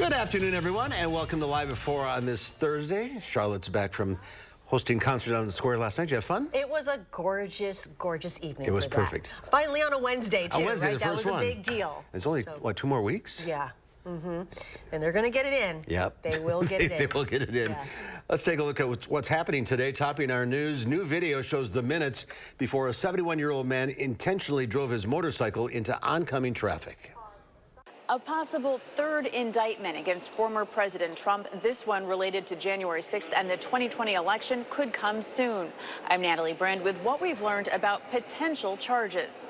Good afternoon, everyone, and welcome to Live at 4 on this Thursday. Charlotte's back from hosting concert on the square last night. Did you have fun? It was a gorgeous, gorgeous evening. It was perfect. Finally on a Wednesday, too, Wednesday, right? the first that was one. a big deal. It's only, what, 2 more weeks? Yeah. And they're going to get it in. Yep. They will get it in. They will get it in. Yes. Let's take a look at what's happening today. Topping our news, new video shows the minutes before a 71-year-old man intentionally drove his motorcycle into oncoming traffic. A possible third indictment against former President Trump, this one related to January 6th and the 2020 election, could come soon. I'm Natalie Brand with what we've learned about potential charges.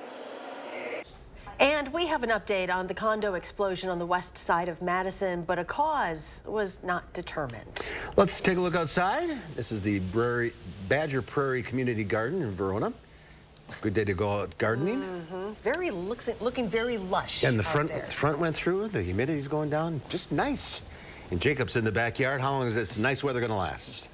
And we have an update on the condo explosion on the west side of Madison, but a cause was not determined. Let's take a look outside. This is the Badger Prairie Community Garden in Verona. Good day to go out gardening. Looking very lush. And the front went through. The humidity's going down. Just nice. And Jacob's in the backyard. How long is this nice weather going to last?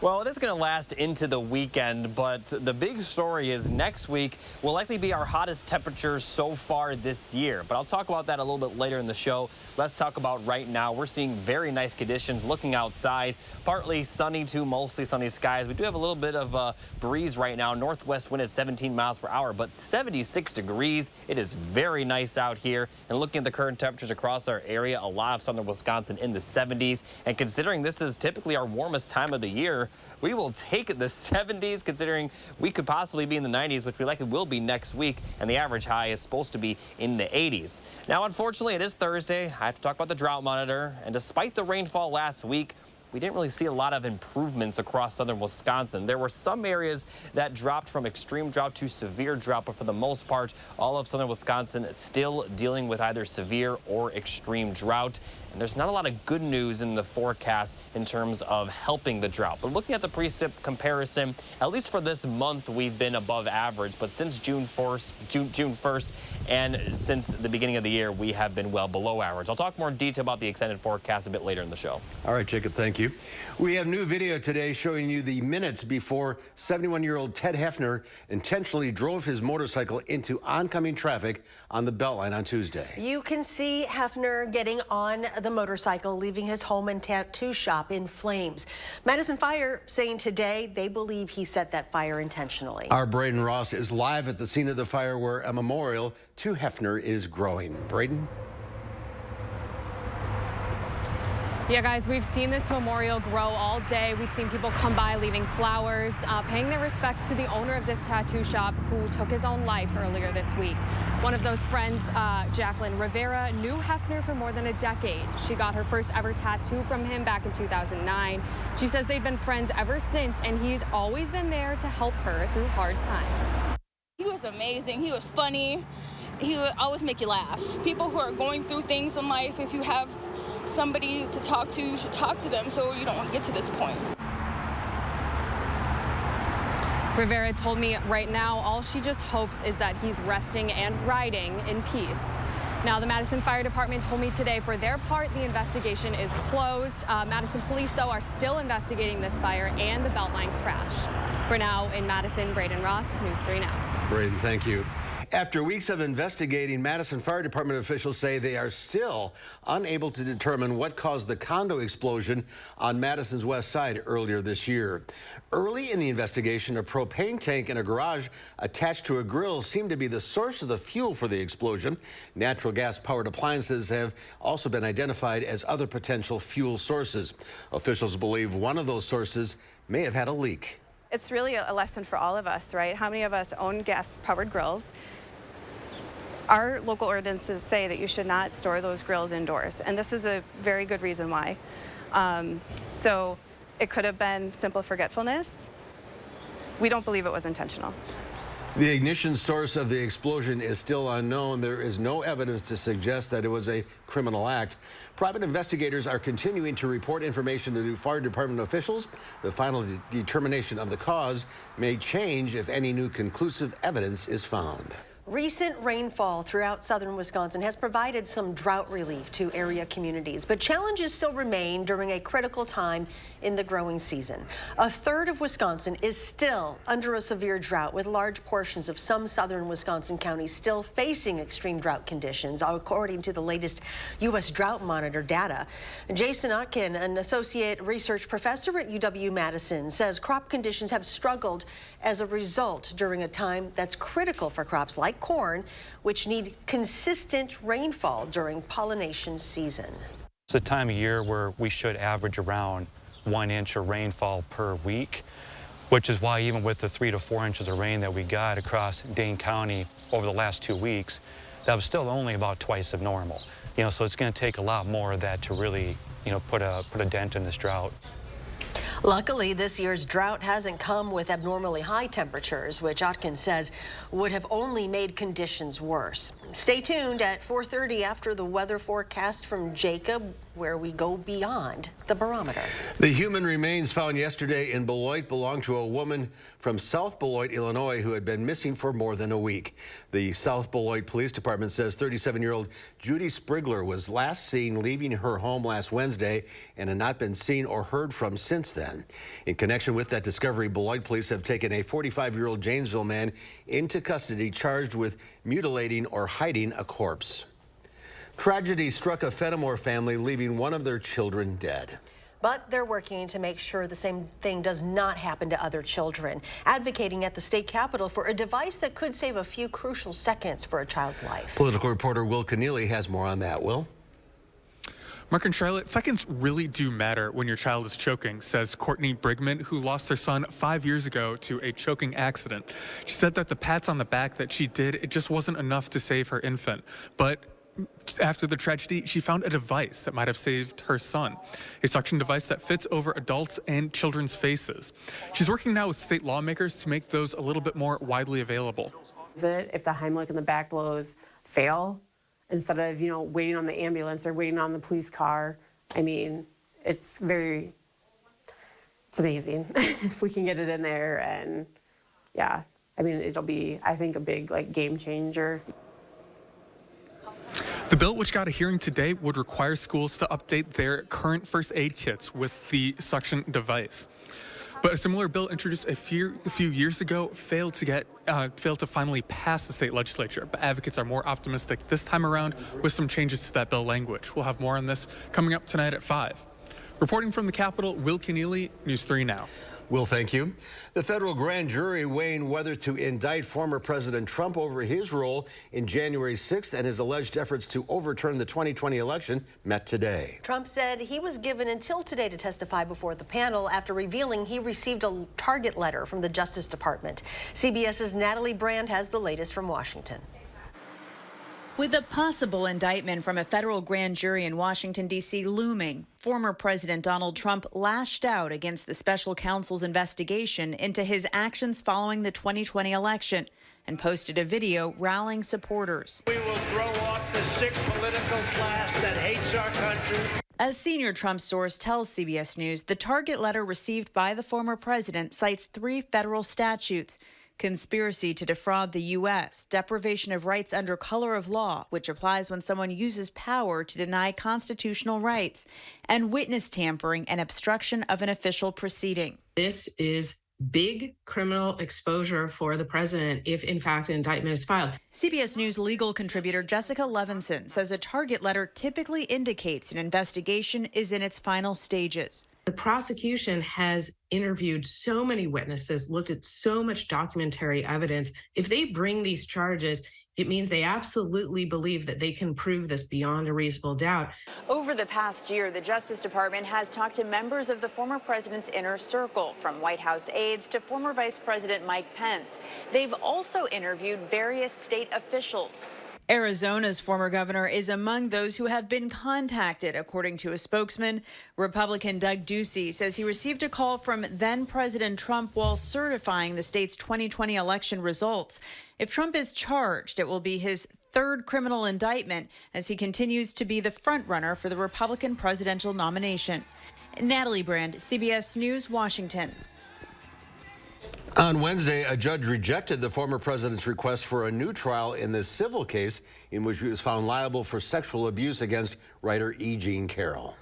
Well, it is going to last into the weekend, but the big story is next week will likely be our hottest temperatures so far this year. But I'll talk about that a little bit later in the show. Let's talk about right now. We're seeing very nice conditions looking outside. Partly sunny to mostly sunny skies. We do have a little bit of a breeze right now. Northwest wind at 17 miles per hour, but 76 degrees. It is very nice out here. And looking at the current temperatures across our area, a lot of southern Wisconsin in the 70s. And considering this is typically our warmest time of the year, we will take the 70s, considering we could possibly be in the 90s, which we likely will be next week, and the average high is supposed to be in the 80s. Now, unfortunately, it is Thursday. I have to talk about the drought monitor, and despite the rainfall last week, we didn't really see a lot of improvements across southern Wisconsin. There were some areas that dropped from extreme drought to severe drought, but for the most part, all of southern Wisconsin still dealing with either severe or extreme drought. And there's not a lot of good news in the forecast in terms of helping the drought. But looking at the precip comparison, at least for this month, we've been above average. But since June 1st and since the beginning of the year, we have been well below average. I'll talk more in detail about the extended forecast a bit later in the show. All right, Jacob, thank you. We have new video today showing you the minutes before 71-year-old Ted Hefner intentionally drove his motorcycle into oncoming traffic on the Beltline on Tuesday. You can see Hefner getting on the motorcycle, leaving his home and tattoo shop in flames. Madison Fire saying today they believe he set that fire intentionally. Our Braden Ross is live at the scene of the fire where a memorial to Hefner is growing. Braden? Yeah, guys, we've seen this memorial grow all day. We've seen people come by leaving flowers, paying their respects to the owner of this tattoo shop who took his own life earlier this week. One of those friends, Jacqueline Rivera, knew Hefner for more than a decade. She got her first ever tattoo from him back in 2009. She says they've been friends ever since, and he's always been there to help her through hard times. He was amazing. He was funny. He would always make you laugh. People who are going through things in life, if you have somebody to talk to, you should talk to them so you don't get to this point. Rivera told me right now all she just hopes is that he's resting and riding in peace. Now, the Madison Fire Department told me today for their part the investigation is closed. Madison police, though, are still investigating this fire and the Beltline crash. For now, in Madison, Braden Ross, News 3 Now. Braden, thank you. After weeks of investigating, Madison Fire Department officials say they are still unable to determine what caused the condo explosion on Madison's west side earlier this year. Early in the investigation, a propane tank in a garage attached to a grill seemed to be the source of the fuel for the explosion. Natural gas-powered appliances have also been identified as other potential fuel sources. Officials believe one of those sources may have had a leak. It's really a lesson for all of us, right? How many of us own gas-powered grills? Our local ordinances say that you should not store those grills indoors, and this is a very good reason why. So it could have been simple forgetfulness. We don't believe it was intentional. The ignition source of the explosion is still unknown. There is no evidence to suggest that it was a criminal act. Private investigators are continuing to report information to fire department officials. The final determination of the cause may change if any new conclusive evidence is found. Recent rainfall throughout southern Wisconsin has provided some drought relief to area communities, but challenges still remain during a critical time in the growing season. A third of Wisconsin is still under a severe drought, with large portions of some southern Wisconsin counties still facing extreme drought conditions, according to the latest U.S. Drought Monitor data. Jason Otkin, an associate research professor at UW-Madison, says crop conditions have struggled as a result during a time that's critical for crops like corn, which need consistent rainfall during pollination season. It's a time of year where we should average around 1 inch of rainfall per week, which is why even with the 3 to 4 inches of rain that we got across Dane County over the last 2 weeks, that was still only about twice of normal. So it's going to take a lot more of that to really, put a dent in this drought. Luckily, this year's drought hasn't come with abnormally high temperatures, which Atkins says would have only made conditions worse. Stay tuned at 4:30 after the weather forecast from Jacob, where we go beyond the barometer. The human remains found yesterday in Beloit belonged to a woman from South Beloit, Illinois, who had been missing for more than a week. The South Beloit Police Department says 37-year-old Judy Sprigler was last seen leaving her home last Wednesday and had not been seen or heard from since then. In connection with that discovery, Beloit police have taken a 45-year-old Janesville man into custody, charged with mutilating or hiding a corpse. Tragedy struck a Fenimore family, leaving one of their children dead. But they're working to make sure the same thing does not happen to other children, advocating at the state capitol for a device that could save a few crucial seconds for a child's life. Political reporter Will Keneally has more on that. Will? Mark and Charlotte, seconds really do matter when your child is choking, says Courtney Brigman, who lost her son 5 years ago to a choking accident. She said that the pats on the back that she did, it just wasn't enough to save her infant. But after the tragedy, she found a device that might have saved her son, a suction device that fits over adults and children's faces. She's working now with state lawmakers to make those a little bit more widely available. If the Heimlich and the back blows fail, instead of, waiting on the ambulance or waiting on the police car, it's amazing if we can get it in there. And yeah, it'll be, I think, a big game changer. The bill, which got a hearing today, would require schools to update their current first aid kits with the suction device. But a similar bill introduced a few years ago failed to finally pass the state legislature. But advocates are more optimistic this time around with some changes to that bill language. We'll have more on this coming up tonight at 5. Reporting from the Capitol, Will Keneally, News 3 Now. Will, thank you. The federal grand jury weighing whether to indict former President Trump over his role in January 6th and his alleged efforts to overturn the 2020 election met today. Trump said he was given until today to testify before the panel after revealing he received a target letter from the Justice Department. CBS's Natalie Brand has the latest from Washington. With a possible indictment from a federal grand jury in Washington, D.C. looming, former President Donald Trump lashed out against the special counsel's investigation into his actions following the 2020 election and posted a video rallying supporters. We will throw off the sick political class that hates our country. A senior Trump source tells CBS News the target letter received by the former president cites 3 federal statutes: conspiracy to defraud the U.S., deprivation of rights under color of law, which applies when someone uses power to deny constitutional rights, and witness tampering and obstruction of an official proceeding. This is big criminal exposure for the president if, in fact, an indictment is filed. CBS News legal contributor Jessica Levinson says a target letter typically indicates an investigation is in its final stages. The prosecution has interviewed so many witnesses, looked at so much documentary evidence. If they bring these charges, it means they absolutely believe that they can prove this beyond a reasonable doubt. Over the past year, the Justice Department has talked to members of the former president's inner circle, from White House aides to former Vice President Mike Pence. They've also interviewed various state officials. Arizona's former governor is among those who have been contacted, according to a spokesman. Republican Doug Ducey says he received a call from then-President Trump while certifying the state's 2020 election results. If Trump is charged, it will be his 3rd criminal indictment as he continues to be the frontrunner for the Republican presidential nomination. Natalie Brand, CBS News, Washington. On Wednesday, a judge rejected the former president's request for a new trial in this civil case in which he was found liable for sexual abuse against writer E. Jean Carroll.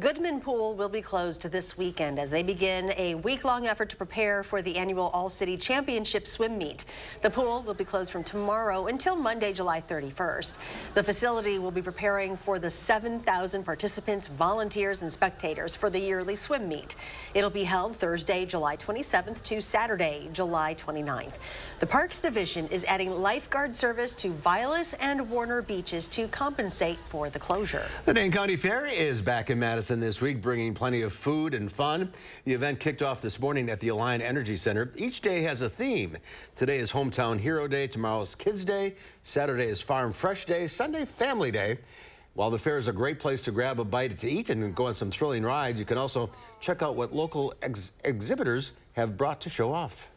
Goodman Pool will be closed this weekend as they begin a week-long effort to prepare for the annual All-City Championship swim meet. The pool will be closed from tomorrow until Monday, July 31st. The facility will be preparing for the 7,000 participants, volunteers, and spectators for the yearly swim meet. It'll be held Thursday, July 27th to Saturday, July 29th. The Parks Division is adding lifeguard service to Vilas and Warner beaches to compensate for the closure. The Dane County Fair is back in Madison this week, bringing plenty of food and fun. The event kicked off this morning at the Alliant Energy Center. Each day has a theme. Today is Hometown Hero Day, tomorrow's Kids Day, Saturday is Farm Fresh Day, Sunday Family Day. While the fair is a great place to grab a bite to eat and go on some thrilling rides, you can also check out what local exhibitors have brought to show off.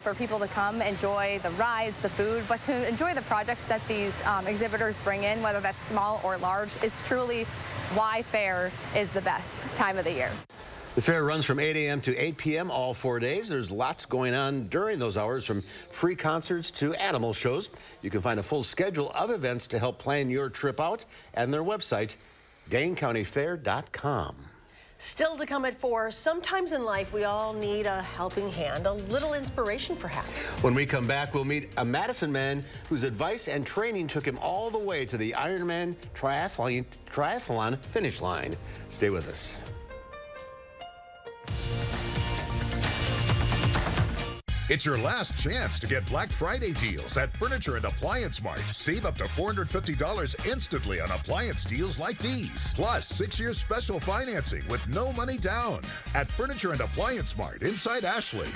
For people to come enjoy the rides, the food, but to enjoy the projects that these exhibitors bring in, whether that's small or large, is truly why fair is the best time of the year. The fair runs from 8 a.m. to 8 p.m. all 4 days. There's lots going on during those hours, from free concerts to animal shows. You can find a full schedule of events to help plan your trip out at their website, DaneCountyFair.com. Still to come at 4, sometimes in life we all need a helping hand, a little inspiration perhaps. When we come back, we'll meet a Madison man whose advice and training took him all the way to the Ironman triathlon finish line. Stay with us. It's your last chance to get Black Friday deals at Furniture and Appliance Mart. Save up to $450 instantly on appliance deals like these. Plus, 6 years special financing with no money down at Furniture and Appliance Mart inside Ashley.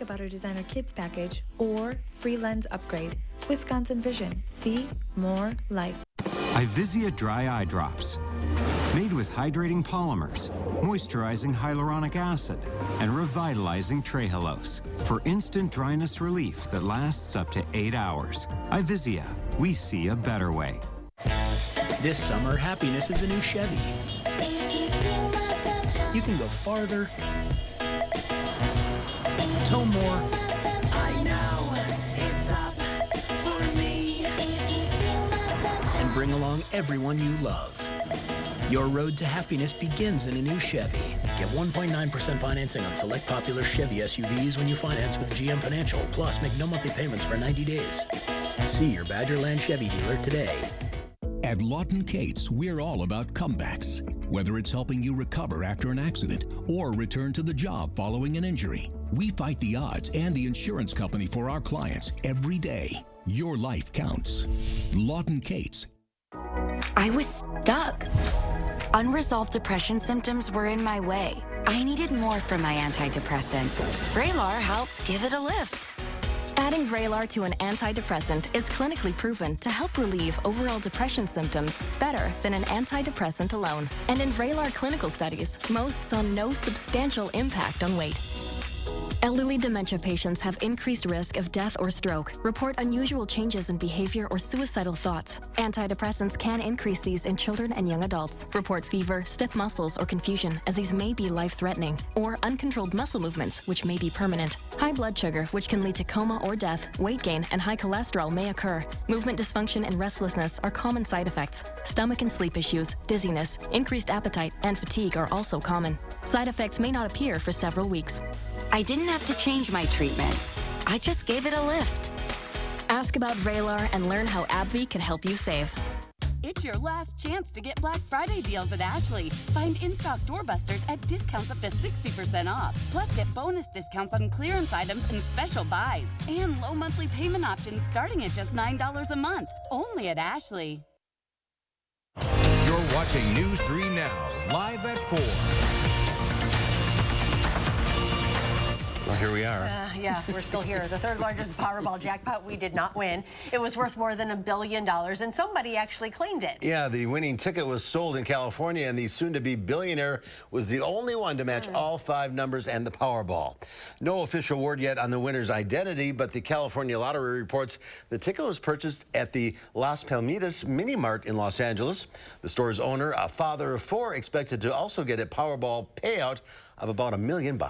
About our designer kids package or free lens upgrade. Wisconsin Vision. See more life. Ivisia Dry Eye Drops. Made with hydrating polymers, moisturizing hyaluronic acid, and revitalizing trehalose for instant dryness relief that lasts up to 8 hours. Ivisia. We see a better way. This summer, happiness is a new Chevy. You can go farther, tow more. I know it's up for me. And bring along everyone you love. Your road to happiness begins in a new Chevy. Get 1.9% financing on select popular Chevy SUVs when you finance with GM Financial. Plus, make no monthly payments for 90 days. See your Badgerland Chevy dealer today. At Lawton Cates, we're all about comebacks. Whether it's helping you recover after an accident or return to the job following an injury, we fight the odds and the insurance company for our clients every day. Your life counts. Lawton Cates. I was stuck. Unresolved depression symptoms were in my way. I needed more from my antidepressant. Vraylar helped give it a lift. Adding Vraylar to an antidepressant is clinically proven to help relieve overall depression symptoms better than an antidepressant alone. And in Vraylar clinical studies, most saw no substantial impact on weight. Elderly dementia patients have increased risk of death or stroke, report unusual changes in behavior or suicidal thoughts. Antidepressants can increase these in children and young adults, report fever, stiff muscles, or confusion, as these may be life-threatening, or uncontrolled muscle movements, which may be permanent. High blood sugar, which can lead to coma or death, weight gain, and high cholesterol may occur. Movement dysfunction and restlessness are common side effects. Stomach and sleep issues, dizziness, increased appetite, and fatigue are also common. Side effects may not appear for several weeks. I didn't have to change my treatment. I just gave it a lift. Ask about Vraylar and learn how AbbVie can help you save. It's your last chance to get Black Friday deals at Ashley. Find in-stock doorbusters at discounts up to 60% off. Plus, get bonus discounts on clearance items and special buys. And low monthly payment options starting at just $9 a month. Only at Ashley. You're watching News 3 Now, live at 4. Well, here we are. Yeah, we're still here. The third largest Powerball jackpot we did not win. It was worth more than $1 billion, and somebody actually claimed it. Yeah, the winning ticket was sold in California, and the soon-to-be billionaire was the only one to match all 5 numbers and the Powerball. No official word yet on the winner's identity, but the California Lottery reports the ticket was purchased at the Las Palmitas Mini Mart in Los Angeles. The store's owner, a father of 4, expected to also get a Powerball payout of about $1 million.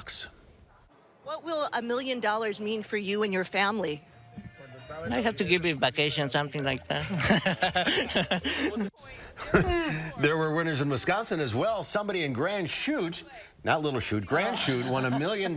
What will $1 million mean for you and your family? I have to give you vacation, something like that. There were winners in Wisconsin as well. Somebody in Grand Chute, not Little Chute, Grand Chute, won $1 million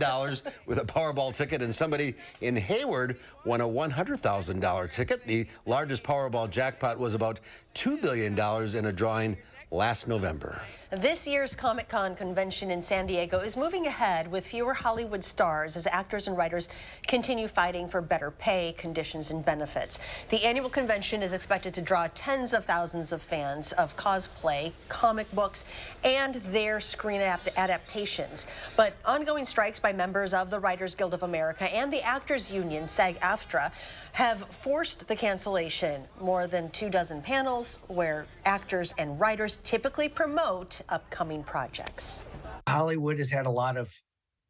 with a Powerball ticket, and somebody in Hayward won a $100,000 ticket. The largest Powerball jackpot was about $2 billion in a drawing last November. This year's Comic-Con convention in San Diego is moving ahead with fewer Hollywood stars as actors and writers continue fighting for better pay, conditions, and benefits. The annual convention is expected to draw tens of thousands of fans of cosplay, comic books, and their screen adaptations. But ongoing strikes by members of the Writers Guild of America and the Actors Union, SAG-AFTRA, have forced the cancellation. More than 24 panels where actors and writers typically promote upcoming projects. Hollywood has had a lot of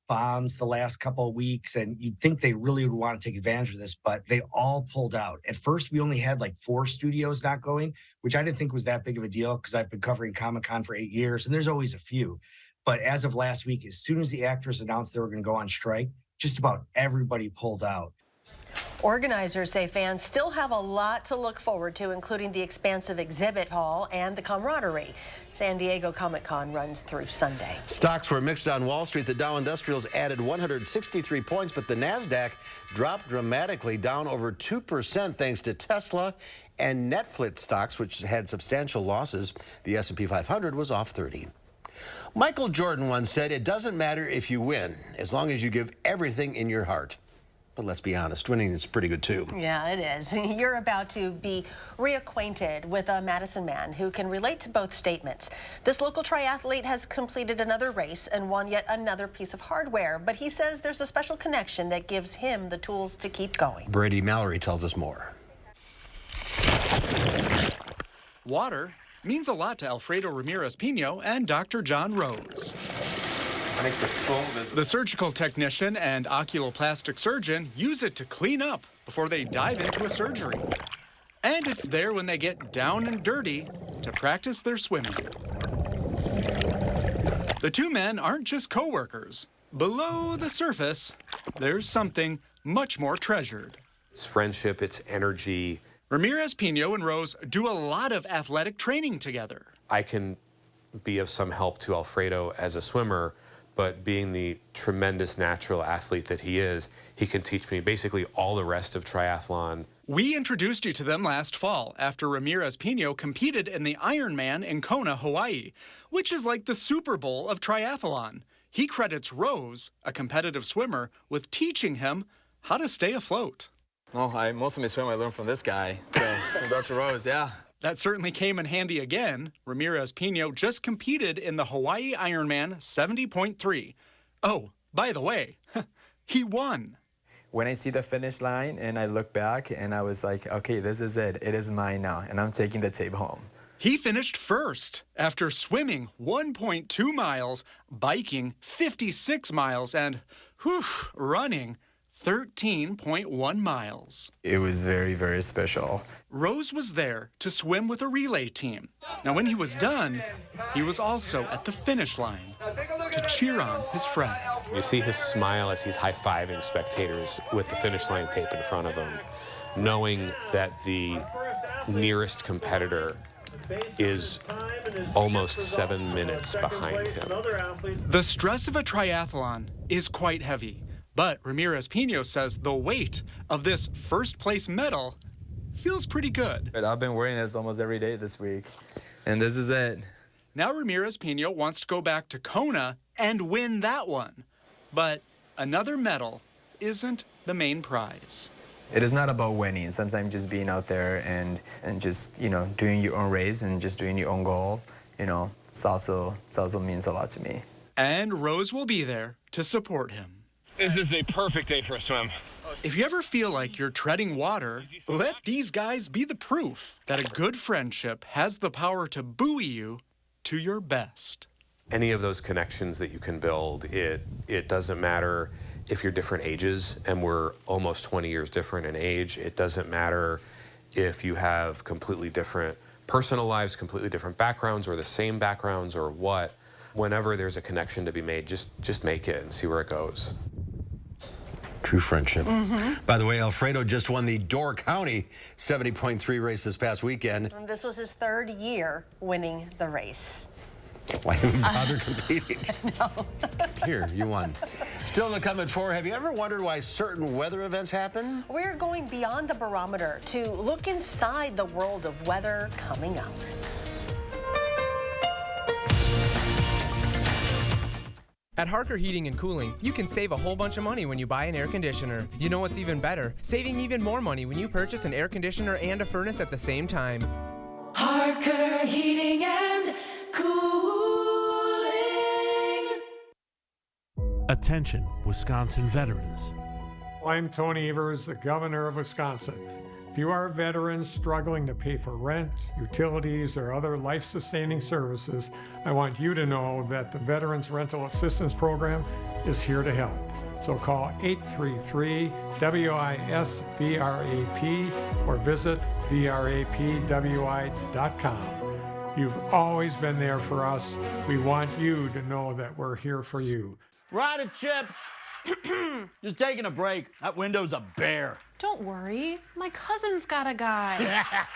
bombs the last couple of weeks, and you'd think they really would want to take advantage of this, but they all pulled out. At first, we only had like 4 studios not going, which I didn't think was that big of a deal because I've been covering Comic-Con for 8 years, and there's always a few. But as of last week, as soon as the actors announced they were going to go on strike, just about everybody pulled out. Organizers say fans still have a lot to look forward to, including the expansive exhibit hall and the camaraderie. San Diego Comic-Con runs through Sunday. Stocks were mixed on Wall Street. The Dow Industrials added 163 points, but the NASDAQ dropped dramatically, down over 2% thanks to Tesla and Netflix stocks, which had substantial losses. The S&P 500 was off 30. Michael Jordan once said, "It doesn't matter if you win, as long as you give everything in your heart." But let's be honest, winning is pretty good too. Yeah, it is. You're about to be reacquainted with a Madison man who can relate to both statements. This local triathlete has completed another race and won yet another piece of hardware, but he says there's a special connection that gives him the tools to keep going. Brady Mallory tells us more. Water means a lot to Alfredo Ramirez Pino and Dr. John Rose. The surgical technician and oculoplastic surgeon use it to clean up before they dive into a surgery. And it's there when they get down and dirty to practice their swimming. The two men aren't just co-workers. Below the surface, there's something much more treasured. It's friendship, it's energy. Ramirez Pino and Rose do a lot of athletic training together. I can be of some help to Alfredo as a swimmer, but being the tremendous natural athlete that he is, he can teach me basically all the rest of triathlon. We introduced you to them last fall after Ramirez Pino competed in the Ironman in Kona, Hawaii, which is like the Super Bowl of triathlon. He credits Rose, a competitive swimmer, with teaching him how to stay afloat. Well, most of my swim I learned from this guy, from Dr. Rose, yeah. That certainly came in handy again. Ramirez Pino just competed in the Hawaii Ironman 70.3. Oh, by the way, he won. When I see the finish line and I look back and I was like, okay, this is it. It is mine now, and I'm taking the tape home. He finished first after swimming 1.2 miles, biking 56 miles, and running 13.1 miles. It was very, very special. Rose was there to swim with a relay team. Now, when he was done, he was also at the finish line to cheer on his friend. You see his smile as he's high-fiving spectators with the finish line tape in front of him, knowing that the nearest competitor is almost 7 minutes behind him. The stress of a triathlon is quite heavy. But Ramirez Pino says the weight of this first-place medal feels pretty good. I've been wearing this almost every day this week, and this is it. Now Ramirez Pino wants to go back to Kona and win that one. But another medal isn't the main prize. It is not about winning. Sometimes just being out there and just, doing your own race and just doing your own goal, it also means a lot to me. And Rose will be there to support him. This is a perfect day for a swim. If you ever feel like you're treading water, let these guys be the proof that a good friendship has the power to buoy you to your best. Any of those connections that you can build, it doesn't matter if you're different ages, and we're almost 20 years different in age. It doesn't matter if you have completely different personal lives, completely different backgrounds, or the same backgrounds, or what. Whenever there's a connection to be made, just make it and see where it goes. True friendship. By the way, Alfredo just won the Door County 70.3 race this past weekend. And this was his third year winning the race. Why even bother competing? No. Here, you won. Still to come at 4, have you ever wondered why certain weather events happen? We're going beyond the barometer to look inside the world of weather coming up. At Harker Heating and Cooling, you can save a whole bunch of money when you buy an air conditioner. You know what's even better? Saving even more money when you purchase an air conditioner and a furnace at the same time. Harker Heating and Cooling. Attention, Wisconsin veterans. I'm Tony Evers, the governor of Wisconsin. If you are a veteran struggling to pay for rent, utilities, or other life-sustaining services, I want you to know that the Veterans Rental Assistance Program is here to help. So call 833-WIS-VRAP or visit VRAPWI.com. You've always been there for us. We want you to know that we're here for you. Rider Chips! Just taking a break. That window's a bear. Don't worry. My cousin's got a guy.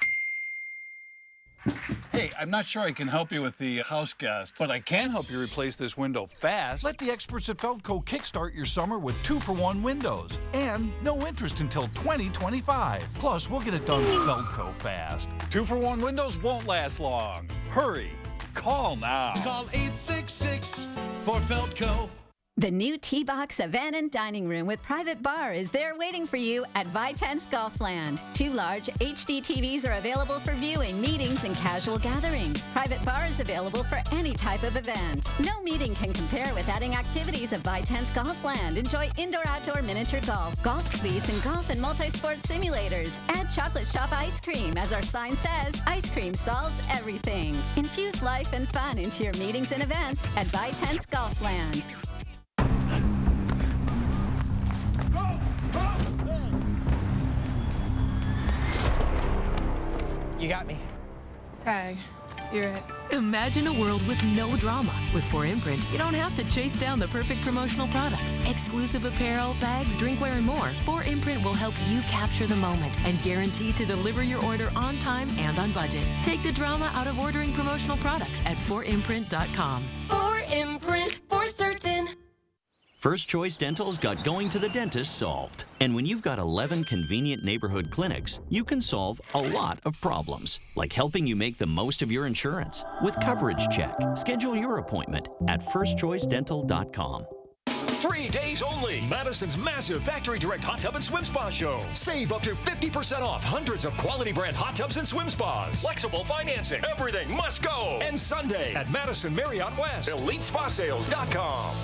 Hey, I'm not sure I can help you with the house gas, but I can help you replace this window fast. Let the experts at Feldco kickstart your summer with 2-for-1 windows and no interest until 2025. Plus, we'll get it done Feldco fast. 2-for-1 windows won't last long. Hurry. Call now. Call 866 for Feldco. The new T-Box Savannah Dining Room with private bar is there waiting for you at Vitense Golfland. 2 large HD TVs are available for viewing, meetings, and casual gatherings. Private bar is available for any type of event. No meeting can compare with adding activities of Vitense Golfland. Enjoy indoor-outdoor miniature golf suites, and golf and multi-sport simulators. Add chocolate shop ice cream. As our sign says, ice cream solves everything. Infuse life and fun into your meetings and events at Vitense Golfland. You got me. Tag, you're it. Imagine a world with no drama. With 4imprint, you don't have to chase down the perfect promotional products. Exclusive apparel, bags, drinkware, and more. 4imprint will help you capture the moment and guarantee to deliver your order on time and on budget. Take the drama out of ordering promotional products at 4imprint.com. 4imprint, for certain. First Choice Dental's got going to the dentist solved. And when you've got 11 convenient neighborhood clinics, you can solve a lot of problems, like helping you make the most of your insurance. With Coverage Check, schedule your appointment at firstchoicedental.com. 3 days only. Madison's massive Factory Direct Hot Tub and Swim Spa Show. Save up to 50% off hundreds of quality brand hot tubs and swim spas. Flexible financing. Everything must go. And Sunday at Madison Marriott West. EliteSpaSales.com.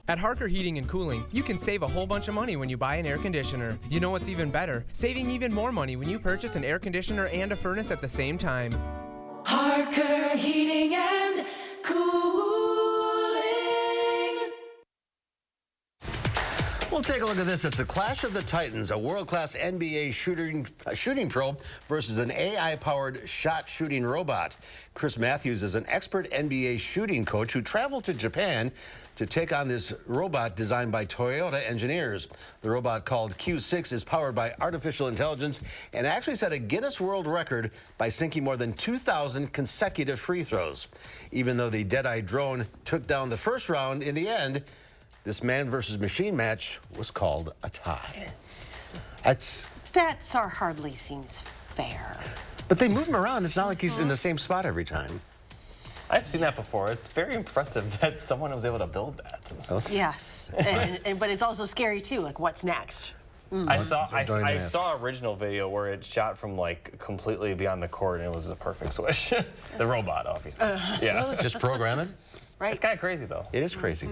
At Harker Heating and Cooling, you can save a whole bunch of money when you buy an air conditioner. You know what's even better? Saving even more money when you purchase an air conditioner and a furnace at the same time. Harker Heating and Cooling. We'll take a look at this. It's the Clash of the Titans, a world-class NBA shooting pro versus an AI-powered shot shooting robot. Chris Matthews is an expert NBA shooting coach who traveled to Japan to take on this robot designed by Toyota engineers. The robot, called Q6, is powered by artificial intelligence and actually set a Guinness World Record by sinking more than 2,000 consecutive free throws. Even though the Deadeye drone took down the first round, in the end, this man versus machine match was called a tie. That hardly seems fair. But they move him around. It's not like he's in the same spot every time. I've seen that before. It's very impressive that someone was able to build that. Yes, but it's also scary too. Like, what's next? I saw original video where it shot from like completely beyond the court, and it was a perfect swish. The robot, obviously. Yeah. Just program it. Right. It's kind of crazy though. It is crazy.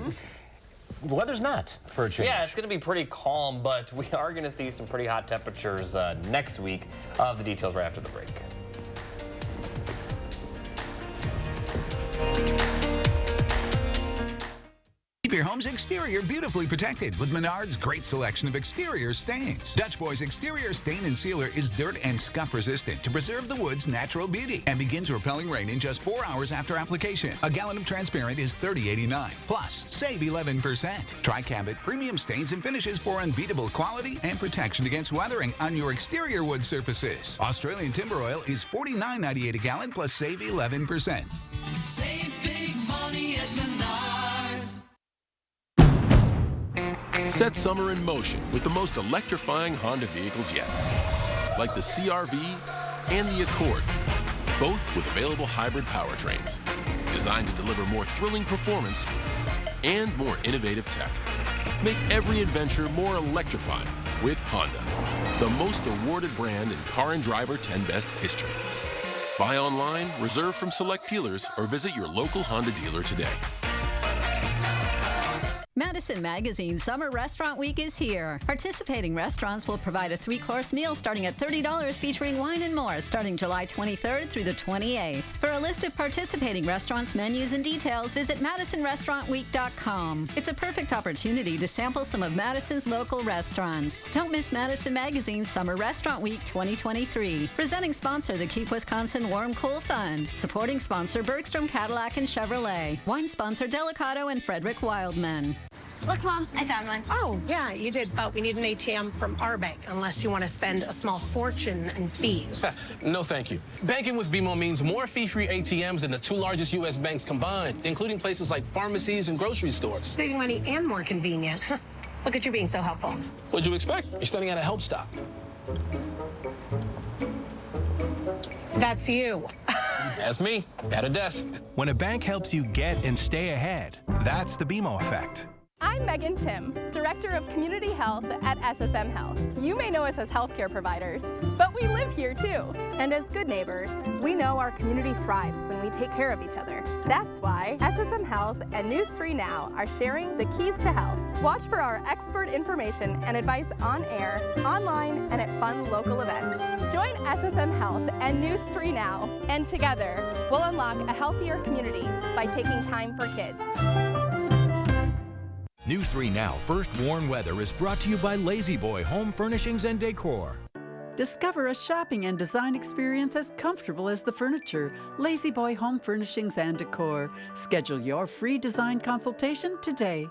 the weather's not for a change. Yeah, it's going to be pretty calm, but we are going to see some pretty hot temperatures next week. The details right after the break. Keep your home's exterior beautifully protected with Menards' great selection of exterior stains. Dutch Boy's exterior stain and sealer is dirt and scuff resistant to preserve the wood's natural beauty and begins repelling rain in just 4 hours after application. A gallon of transparent is $30.89. Plus, save 11%. Try Cabot premium stains and finishes for unbeatable quality and protection against weathering on your exterior wood surfaces. Australian timber oil is $49.98 a gallon plus save 11%. Save big money at Menards. Set summer in motion with the most electrifying Honda vehicles yet. Like the CR-V and the Accord, both with available hybrid powertrains. Designed to deliver more thrilling performance and more innovative tech. Make every adventure more electrifying with Honda, the most awarded brand in Car and Driver 10 Best history. Buy online, reserve from select dealers, or visit your local Honda dealer today. Madison Magazine Summer Restaurant Week is here. Participating restaurants will provide a 3-course meal starting at $30 featuring wine and more starting July 23rd through the 28th. For a list of participating restaurants, menus, and details, visit MadisonRestaurantWeek.com. It's a perfect opportunity to sample some of Madison's local restaurants. Don't miss Madison Magazine Summer Restaurant Week 2023. Presenting sponsor, the Keep Wisconsin Warm Cool Fund. Supporting sponsor, Bergstrom Cadillac and Chevrolet. Wine sponsor, Delicato and Frederick Wildman. Look, Mom, I found one. Oh, yeah, you did, but we need an ATM from our bank, unless you want to spend a small fortune in fees. No, thank you. Banking with BMO means more fee-free ATMs than the 2 largest U.S. banks combined, including places like pharmacies and grocery stores. Saving money and more convenient. Look at you being so helpful. What'd you expect? You're studying at a help stop. That's you. That's me, at a desk. When a bank helps you get and stay ahead, that's the BMO effect. I'm Megan Tim, Director of Community Health at SSM Health. You may know us as healthcare providers, but we live here too. And as good neighbors, we know our community thrives when we take care of each other. That's why SSM Health and News 3 Now are sharing the keys to health. Watch for our expert information and advice on air, online, and at fun local events. Join SSM Health and News 3 Now, and together, we'll unlock a healthier community by taking time for kids. News 3 Now First Warn Weather is brought to you by Lazy Boy Home Furnishings and Decor. Discover a shopping and design experience as comfortable as the furniture. Lazy Boy Home Furnishings and Decor. Schedule your free design consultation today.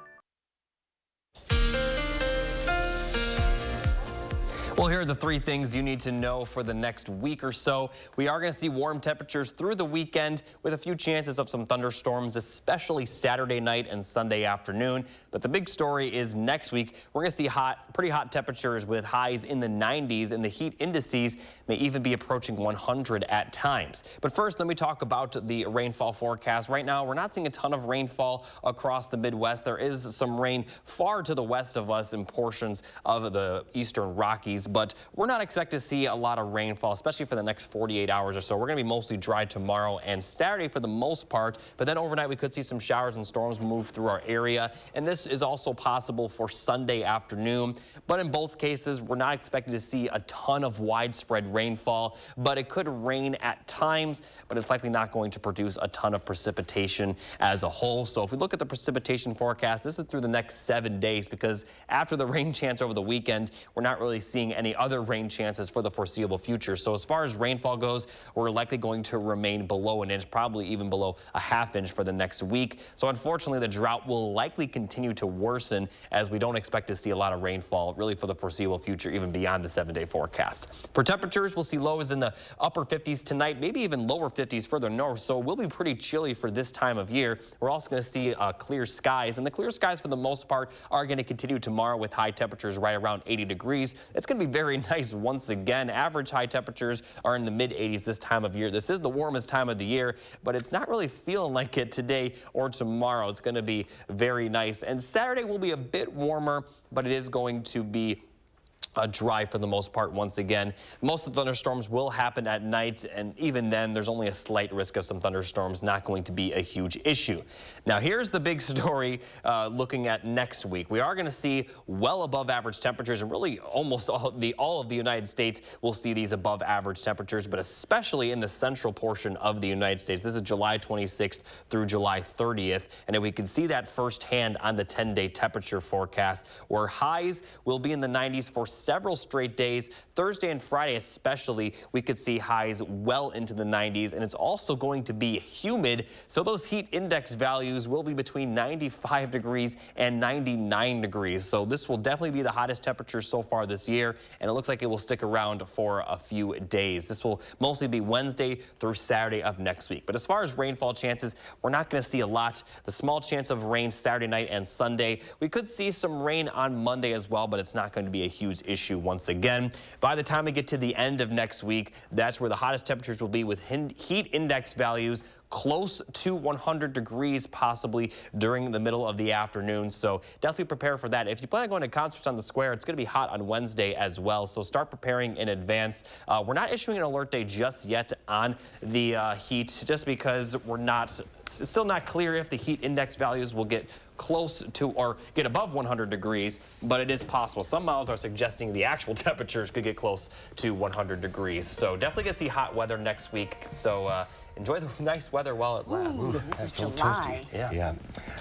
Well, here are the 3 things you need to know for the next week or so. We are going to see warm temperatures through the weekend with a few chances of some thunderstorms, especially Saturday night and Sunday afternoon. But the big story is next week, we're going to see pretty hot temperatures with highs in the 90s, and the heat indices may even be approaching 100 at times. But first, let me talk about the rainfall forecast. Right now, we're not seeing a ton of rainfall across the Midwest. There is some rain far to the west of us in portions of the eastern Rockies, but we're not expected to see a lot of rainfall, especially for the next 48 hours or so. We're going to be mostly dry tomorrow and Saturday for the most part, but then overnight we could see some showers and storms move through our area, and this is also possible for Sunday afternoon. But in both cases, we're not expected to see a ton of widespread rainfall, but it could rain at times, but it's likely not going to produce a ton of precipitation as a whole. So if we look at the precipitation forecast, this is through the next 7 days, because after the rain chance over the weekend, we're not really seeing any other rain chances for the foreseeable future. So as far as rainfall goes, we're likely going to remain below an inch, probably even below a ½ inch for the next week. So unfortunately, the drought will likely continue to worsen, as we don't expect to see a lot of rainfall really for the foreseeable future, even beyond the 7-day forecast. For temperatures, we'll see lows in the upper 50s tonight, maybe even lower 50s further north. So it will be pretty chilly for this time of year. We're also going to see clear skies, and the clear skies for the most part are going to continue tomorrow with high temperatures right around 80 degrees. It's going to be very nice once again. Average high temperatures are in the mid-80s this time of year. This is the warmest time of the year, but it's not really feeling like it today or tomorrow. It's going to be very nice. And Saturday will be a bit warmer, but it is going to be dry for the most part once again. Most of the thunderstorms will happen at night, and even then there's only a slight risk of some thunderstorms, not going to be a huge issue. Now here's the big story looking at next week. We are going to see well above average temperatures, and really almost all of the United States will see these above average temperatures, but especially in the central portion of the United States. This is July 26th through July 30th, and we can see that firsthand on the 10-day temperature forecast, where highs will be in the 90s for several straight days. Thursday and Friday especially, we could see highs well into the 90s, and it's also going to be humid, so those heat index values will be between 95 degrees and 99 degrees. So this will definitely be the hottest temperature so far this year, and it looks like it will stick around for a few days. This will mostly be Wednesday through Saturday of next week. But as far as rainfall chances, we're not going to see a lot. The small chance of rain Saturday night and Sunday. We could see some rain on Monday as well, but it's not going to be a huge issue once again. By the time we get to the end of next week, that's where the hottest temperatures will be, with heat index values close to 100 degrees possibly during the middle of the afternoon. So definitely prepare for that. If you plan on going to concerts on the square, it's going to be hot on Wednesday as well. So start preparing in advance. We're not issuing an alert day just yet on the heat, just because it's still not clear if the heat index values will get close to or get above 100 degrees, but it is possible. Some models are suggesting the actual temperatures could get close to 100 degrees. So definitely going to see hot weather next week. So enjoy the nice weather while it lasts. Ooh, this is July. Yeah.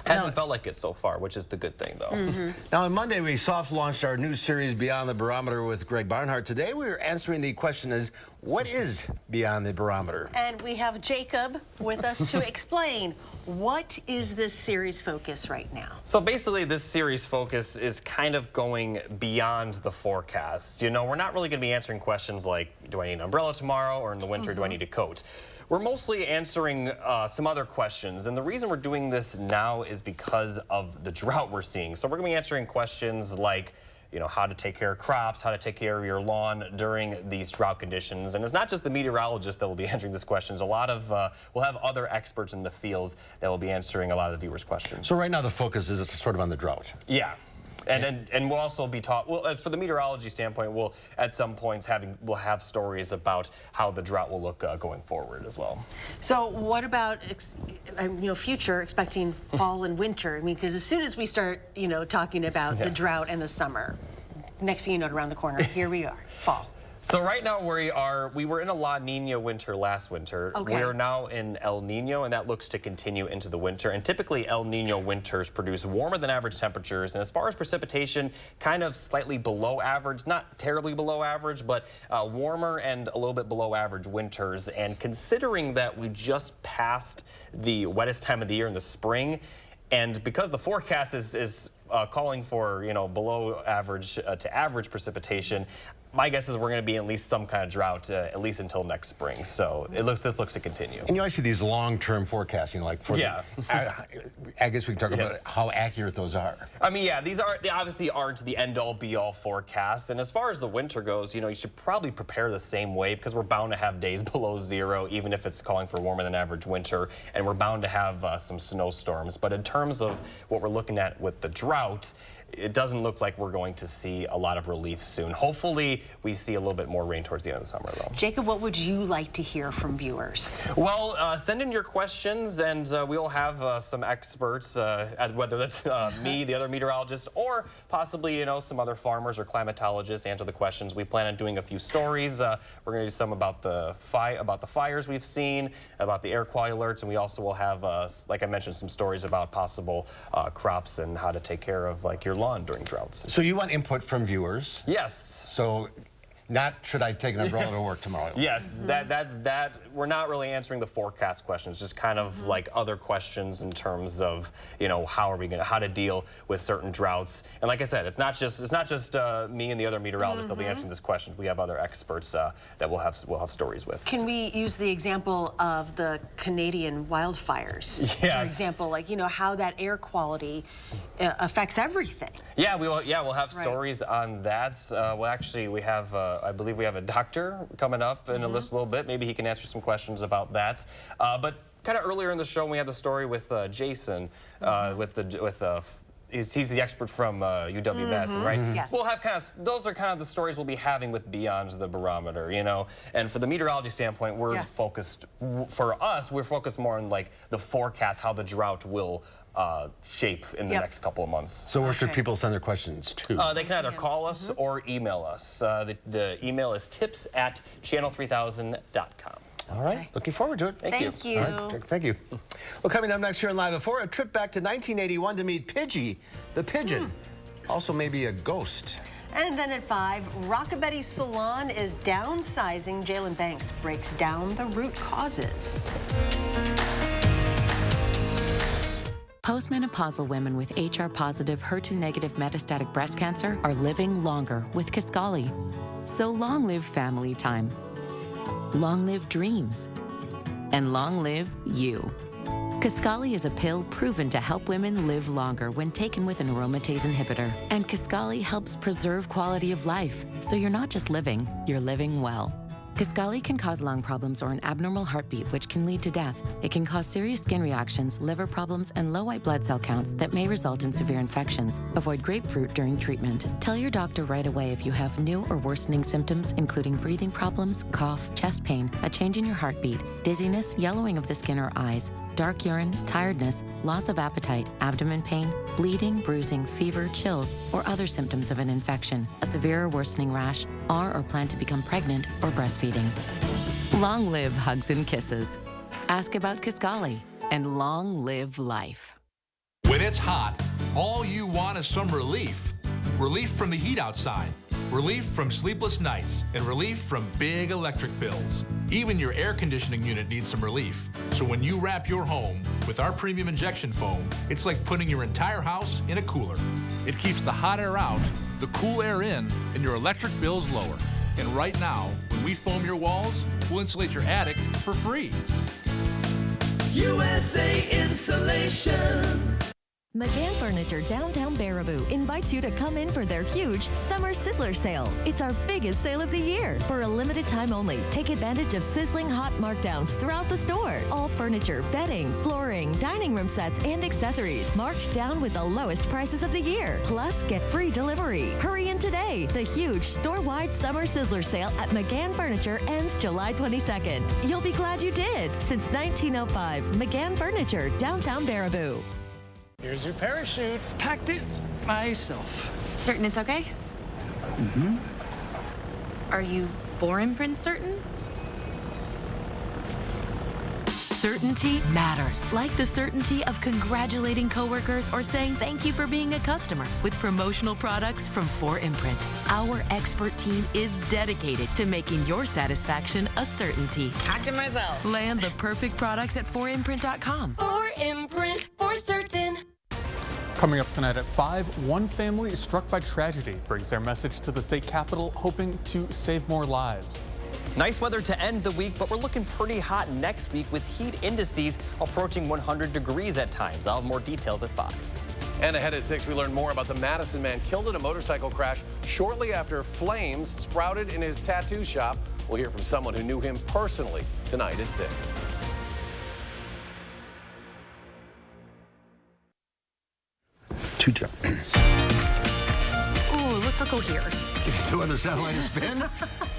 Hasn't felt like it so far, which is the good thing, though. Now, on Monday, we soft launched our new series, Beyond the Barometer, with Greg Barnhart. Today, we're answering the question is, what is Beyond the Barometer? And we have Jacob with us to explain, what is this series focus right now? So basically, this series focus is kind of going beyond the forecast. You know, we're not really going to be answering questions like, do I need an umbrella tomorrow, or in the winter, do I need a coat? We're mostly answering some other questions, and the reason we're doing this now is because of the drought we're seeing. So we're going to be answering questions like, you know, how to take care of crops, how to take care of your lawn during these drought conditions. And it's not just the meteorologists that will be answering these questions. A lot of, we'll have other experts in the fields that will be answering a lot of the viewers' questions. So right now the focus is sort of on the drought. Yeah. And we'll also be taught, well, for the meteorology standpoint, we'll at some points we'll have stories about how the drought will look going forward as well. So what about future, expecting fall and winter? I mean, because as soon as we start, talking about the drought and the summer, next thing you know, around the corner, here we are, fall. So right now we were in a La Nina winter last winter. Okay. We are now in El Nino, and that looks to continue into the winter. And typically El Nino winters produce warmer than average temperatures. And as far as precipitation, kind of slightly below average, not terribly below average, but warmer and a little bit below average winters. And considering that we just passed the wettest time of the year in the spring, and because the forecast is calling for, below average to average precipitation, my guess is we're going to be in at least some kind of drought at least until next spring. So this looks to continue. And you always see these long-term forecasting, like for I guess we can talk about how accurate those are. I mean, yeah, they obviously aren't the end-all, be-all forecasts. And as far as the winter goes, you should probably prepare the same way, because we're bound to have days below zero, even if it's calling for warmer than average winter, and we're bound to have some snowstorms. But in terms of what we're looking at with the drought, it doesn't look like we're going to see a lot of relief soon. Hopefully, we see a little bit more rain towards the end of the summer, though. Jacob, what would you like to hear from viewers? Well, send in your questions, and we'll have some experts, whether that's me, the other meteorologist, or possibly, some other farmers or climatologists answer the questions. We plan on doing a few stories. We're going to do some about the fires we've seen, about the air quality alerts, and we also will have, like I mentioned, some stories about possible crops and how to take care of, like, your lawn during droughts. So you want input from viewers? Yes. So not should I take an umbrella to work tomorrow? Yes, that we're not really answering the forecast questions, just kind of like other questions in terms of, how to deal with certain droughts. And like I said, it's not just me and the other meteorologists that'll be answering these questions. We have other experts that we'll have stories with. Can we use the example of the Canadian wildfires? Yes. For example, like, how that air quality affects everything. Yeah, we'll have stories on that. Well, actually, we have I believe we have a doctor coming up in a little bit. Maybe he can answer some questions about that. But kind of earlier in the show, we had the story with Jason with he's the expert from UW-Madison, right? Yes. We'll have those are kind of the stories we'll be having with Beyond the Barometer, you know. And for the meteorology standpoint, we're focused, for us, we're focused more on like the forecast, how the drought will shape in the next couple of months. So where should people send their questions to? They can either call us or email us. The email is tips@channel3000.com. All right, looking forward to it. Thank you. All right, thank you. Well, coming up next here on Live at 4, a trip back to 1981 to meet Pidgey, the pigeon. Also maybe a ghost. And then at 5, Rockabilly Salon is downsizing. Jalen Banks breaks down the root causes. Postmenopausal women with HR-positive, HER2-negative metastatic breast cancer are living longer with Kisqali. So long live family time. Long live dreams. And long live you. Kisqali is a pill proven to help women live longer when taken with an aromatase inhibitor. And Kisqali helps preserve quality of life, so you're not just living, you're living well. Kisqali can cause lung problems or an abnormal heartbeat, which can lead to death. It can cause serious skin reactions, liver problems, and low white blood cell counts that may result in severe infections. Avoid grapefruit during treatment. Tell your doctor right away if you have new or worsening symptoms, including breathing problems, cough, chest pain, a change in your heartbeat, dizziness, yellowing of the skin or eyes, dark urine, tiredness, loss of appetite, abdomen pain, bleeding, bruising, fever, chills, or other symptoms of an infection, a severe or worsening rash, or plan to become pregnant or breastfeeding. Long live hugs and kisses. Ask about Kisqali, and long live life. When it's hot, all you want is some relief. Relief from the heat outside, relief from sleepless nights, and relief from big electric bills. Even your air conditioning unit needs some relief. So when you wrap your home with our premium injection foam, it's like putting your entire house in a cooler. It keeps the hot air out, the cool air in, and your electric bills lower. And right now, when we foam your walls, we'll insulate your attic for free. USA Insulation. McGann Furniture Downtown Baraboo invites you to come in for their huge Summer Sizzler Sale. It's our biggest sale of the year. For a limited time only, take advantage of sizzling hot markdowns throughout the store. All furniture, bedding, flooring, dining room sets, and accessories marked down with the lowest prices of the year. Plus, get free delivery. Hurry in today. The huge store-wide Summer Sizzler Sale at McGann Furniture ends July 22nd. You'll be glad you did. Since 1905, McGann Furniture, Downtown Baraboo. Here's your parachute. Packed it myself. Certain it's okay? Mm-hmm. Are you for Imprint certain? Certainty matters. Like the certainty of congratulating coworkers or saying thank you for being a customer with promotional products from 4imprint. Our expert team is dedicated to making your satisfaction a certainty. Packed it myself. Land the perfect products at 4imprint.com. 4imprint, for certain. Coming up tonight at 5, one family struck by tragedy brings their message to the state capitol, hoping to save more lives. Nice weather to end the week, but we're looking pretty hot next week with heat indices approaching 100 degrees at times. I'll have more details at 5. And ahead at 6, we learn more about the Madison man killed in a motorcycle crash shortly after flames sprouted in his tattoo shop. We'll hear from someone who knew him personally tonight at 6. Two jump. Ooh, let's go here. The weather satellite is spin.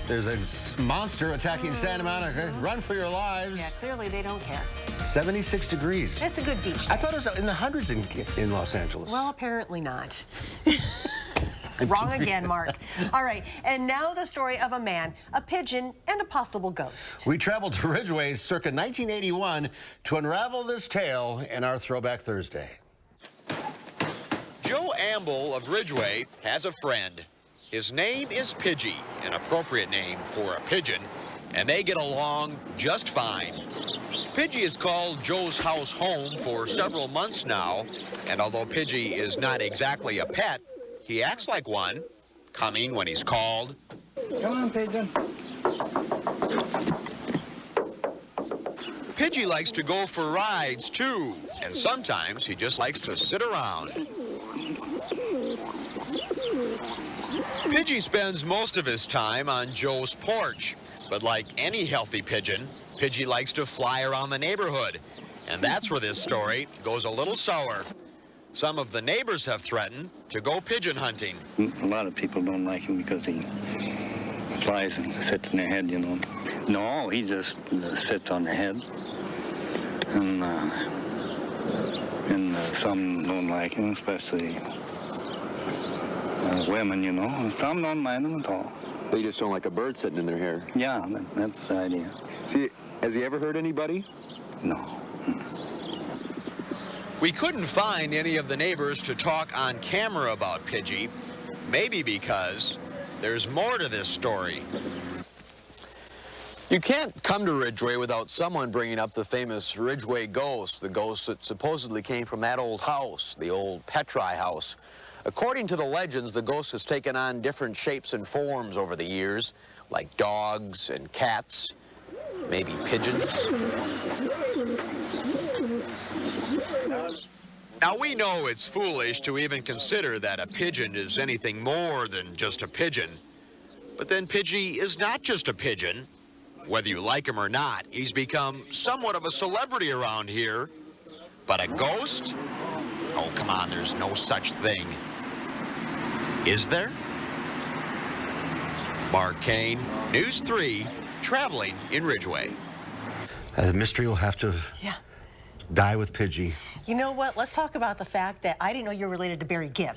There's a monster attacking Santa Monica. Run for your lives. Yeah, clearly they don't care. 76 degrees. It's a good beach. I thought it was in the hundreds in Los Angeles. Well, apparently not. Wrong again, Mark. All right, and now the story of a man, a pigeon, and a possible ghost. We traveled to Ridgway circa 1981 to unravel this tale in our Throwback Thursday. Joe Amble of Ridgway has a friend. His name is Pidgey, an appropriate name for a pigeon, and they get along just fine. Pidgey has called Joe's house home for several months now, and although Pidgey is not exactly a pet, he acts like one, coming when he's called. Come on, pigeon. Pidgey likes to go for rides, too, and sometimes he just likes to sit around. Pidgey spends most of his time on Joe's porch, but like any healthy pigeon, Pidgey likes to fly around the neighborhood, and that's where this story goes a little sour. Some of the neighbors have threatened to go pigeon hunting. A lot of people don't like him because he flies and sits in their head, you know. No, he just sits on the head. And some don't like him, especially women, you know. And some don't mind him at all. They just don't like a bird sitting in their hair. Yeah, that's the idea. See, has he ever hurt anybody? No. We couldn't find any of the neighbors to talk on camera about Pidgey, maybe because there's more to this story. You can't come to Ridgway without someone bringing up the famous Ridgway ghost, the ghost that supposedly came from that old house, the old Petri house. According to the legends, the ghost has taken on different shapes and forms over the years, like dogs and cats, maybe pigeons. Now, we know it's foolish to even consider that a pigeon is anything more than just a pigeon. But then Pidgey is not just a pigeon. Whether you like him or not, he's become somewhat of a celebrity around here. But a ghost? Oh, come on, there's no such thing. Is there? Mark Kane, News 3, traveling in Ridgway. The mystery will have to die with Pidgey. You know what? Let's talk about the fact that I didn't know you were related to Barry Gibb.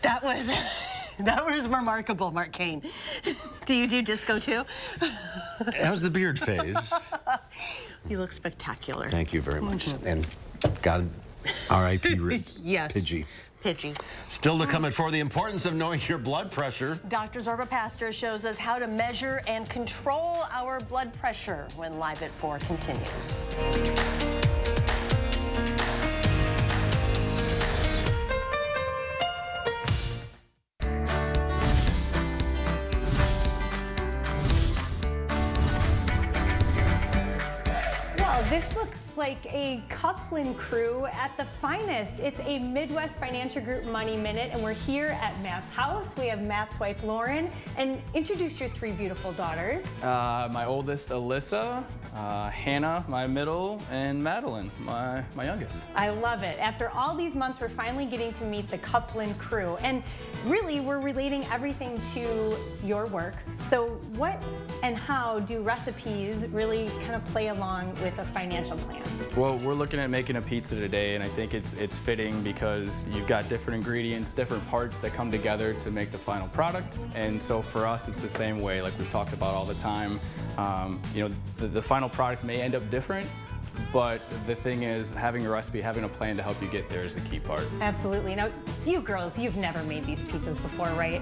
That was remarkable, Mark Kane. Do you do disco too? That was the beard phase. You look spectacular. Thank you very much. And God, R.I.P. Yes. Pidgey. Pidgey. Still to come at 4, the importance of knowing your blood pressure. Dr. Zorba Pastor shows us how to measure and control our blood pressure when Live at 4 continues. This looks like a Coupland crew at the finest. It's a Midwest Financial Group Money Minute, and we're here at Matt's house. We have Matt's wife, Lauren, and introduce your 3 beautiful daughters. My oldest, Alyssa, Hannah, my middle, and Madeline, my youngest. I love it. After all these months, we're finally getting to meet the Coupland crew, and really, we're relating everything to your work. So what and how do recipes really kind of play along with a financial plan? Well, we're looking at making a pizza today, and I think it's fitting because you've got different ingredients, different parts that come together to make the final product. And so for us, it's the same way, like we've talked about all the time. You know, the final product may end up different, but the thing is, having a recipe, having a plan to help you get there is the key part. Absolutely. Now, you girls, you've never made these pizzas before, right?